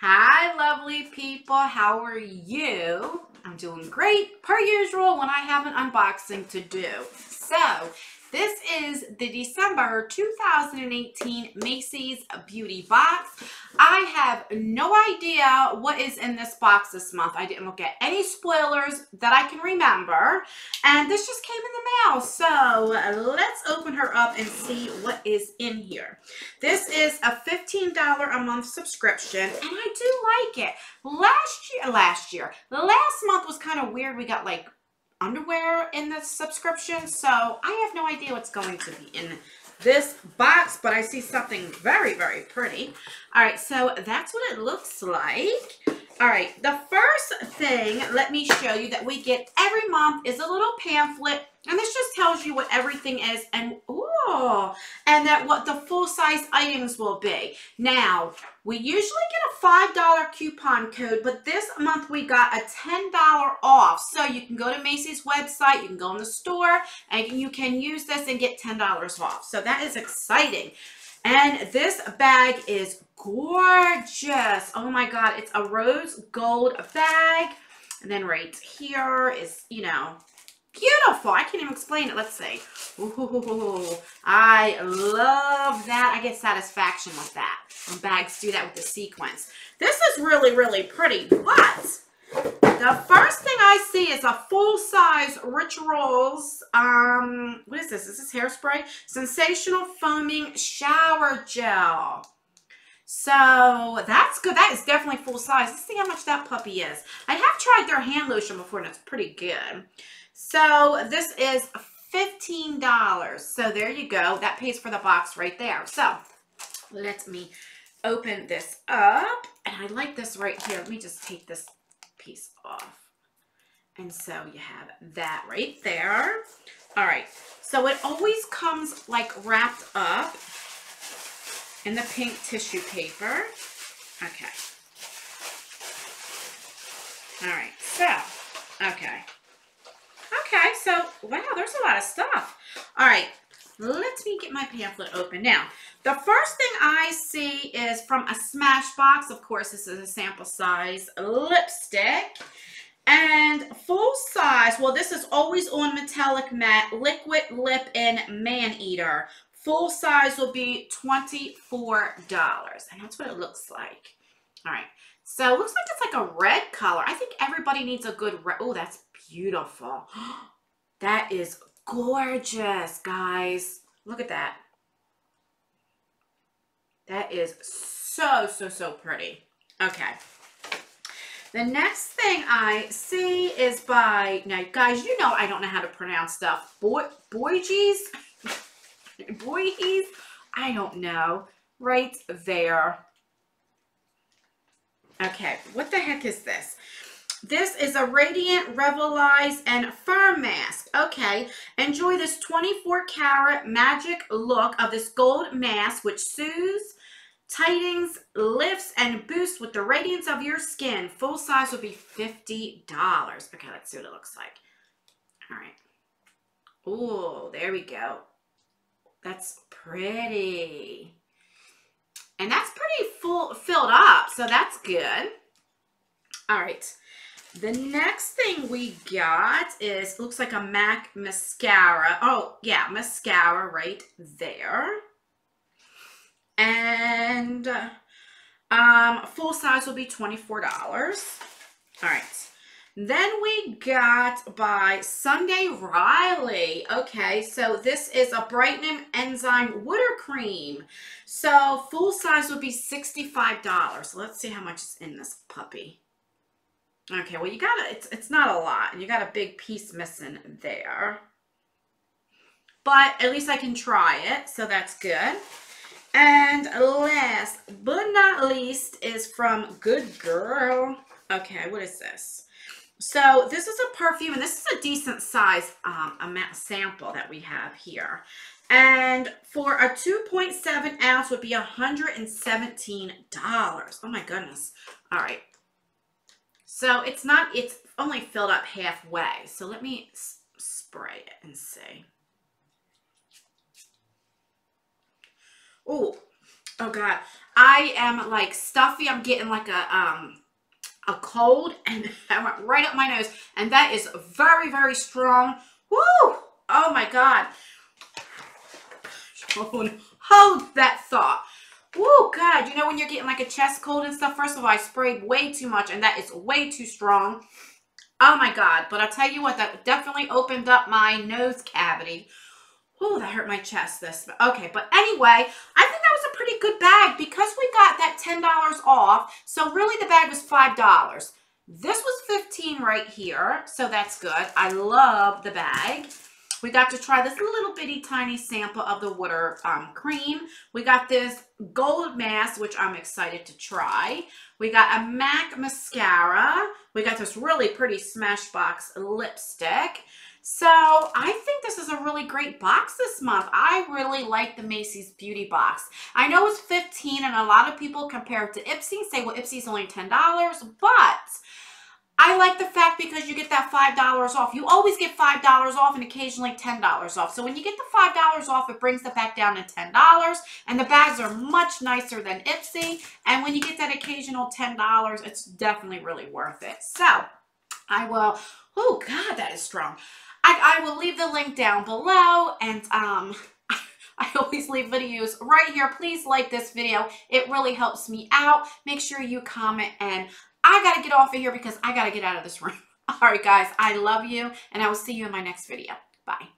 Hi, lovely people. How are you? I'm doing great, per usual, when I have an unboxing to do. So, this is the December 2018 Macy's Beauty Box. I have no idea what is in this box this month. I didn't look at any spoilers that I can remember. And this just came in the mail. So, let's open her up and see what is in here. This is a $15 a month subscription, and I do like it. Last month was kind of weird. We got like underwear in the subscription, so I have no idea what's going to be in this box, but I see something very, very pretty. All right, so that's what it looks like. All right, the first thing, let me show you, that we get every month is a little pamphlet, and this just tells you what everything is, and and that what the full-size items will be. Now, we usually get a $5 coupon code, but this month we got a $10 off. So you can go to Macy's website, you can go in the store, and you can use this and get $10 off. So that is exciting. And this bag is gorgeous. Oh my God, it's a rose gold bag. And then right here is, you know, beautiful. I can't even explain it. Let's see. Ooh, I love that. I get satisfaction with that. When bags do that with the sequins. This is really, really pretty. But the first thing I see is a full-size Rituals, what is this? Is this hairspray? Sensational Foaming Shower Gel. So that's good. That is definitely full size. Let's see how much that puppy is. I have tried their hand lotion before, and it's pretty good. So this is $15. So there you go. That pays for the box right there. So let me open this up. And I like this right here. Let me just take this piece off. And so you have that right there. All right. So it always comes like wrapped up in the pink tissue paper. Okay. All right. So, okay. Okay, so, wow, there's a lot of stuff. All right, let me get my pamphlet open. Now, the first thing I see is from a Smashbox. Of course, this is a sample size lipstick. And full size, well, this is Always On Metallic Matte Liquid Lip in Man Eater. Full size will be $24. And that's what it looks like. All right, so it looks like it's like a red color. I think everybody needs a good red. Oh, that's beautiful. That is gorgeous, guys. Look at that. That is so, so, so pretty. Okay. The next thing I see is by, now guys, you know I don't know how to pronounce stuff. Boygees? Boygees? I don't know. Right there. Okay, what the heck is this? This is a Radiant Revitalize and Firm Mask. Okay, enjoy this 24 karat magic look of this gold mask, which soothes, tightens, lifts, and boosts with the radiance of your skin. Full size will be $50. Okay, let's see what it looks like. All right. Oh, there we go. That's pretty. And that's pretty filled up, so that's good. All right. The next thing we got is, looks like a MAC mascara. Oh, yeah, mascara right there. And full size will be $24. All right. Then we got by Sunday Riley. Okay, so this is a Brightening Enzyme Water Cream. So full size would be $65. So let's see how much is in this puppy. Okay, well you gotta, it's not a lot. You got a big piece missing there. But at least I can try it, so that's good. And last but not least is from Good Girl. Okay, what is this? So this is a perfume, and this is a decent size amount sample that we have here. And for a 2.7 ounce would be $117. Oh my goodness. All right. So it's only filled up halfway. So let me spray it and see. Oh, Oh God, I am like stuffy. I'm getting like a cold, and I went right up my nose, and that is very, very strong. Woo! Oh my God. Hold that thought. Woo, God, you know when you're getting like a chest cold and stuff, first of all, I sprayed way too much, and that is way too strong. Oh my God. But I'll tell you what, that definitely opened up my nose cavity. Oh, that hurt my chest. Okay, but anyway, I think that was a pretty good bag because we got that $10 off. So really the bag was $5. This was $15 right here, so that's good. I love the bag. We got to try this little bitty tiny sample of the water cream. We got this gold mask, which I'm excited to try. We got a MAC mascara. We got this really pretty Smashbox lipstick. So I think this is a really great box this month. I really like the Macy's Beauty Box. I know it's $15 and a lot of people compare it to Ipsy, say, well, Ipsy's only $10, but I like the fact because you get that $5 off. You always get $5 off and occasionally $10 off. So when you get the $5 off, it brings it back down to $10. And the bags are much nicer than Ipsy. And when you get that occasional $10, it's definitely really worth it. So I will, oh God, that is strong. I will leave the link down below, and I always leave videos right here. Please like this video. It really helps me out. Make sure you comment, and I got to get off of here because I got to get out of this room. All right, guys, I love you, and I will see you in my next video. Bye.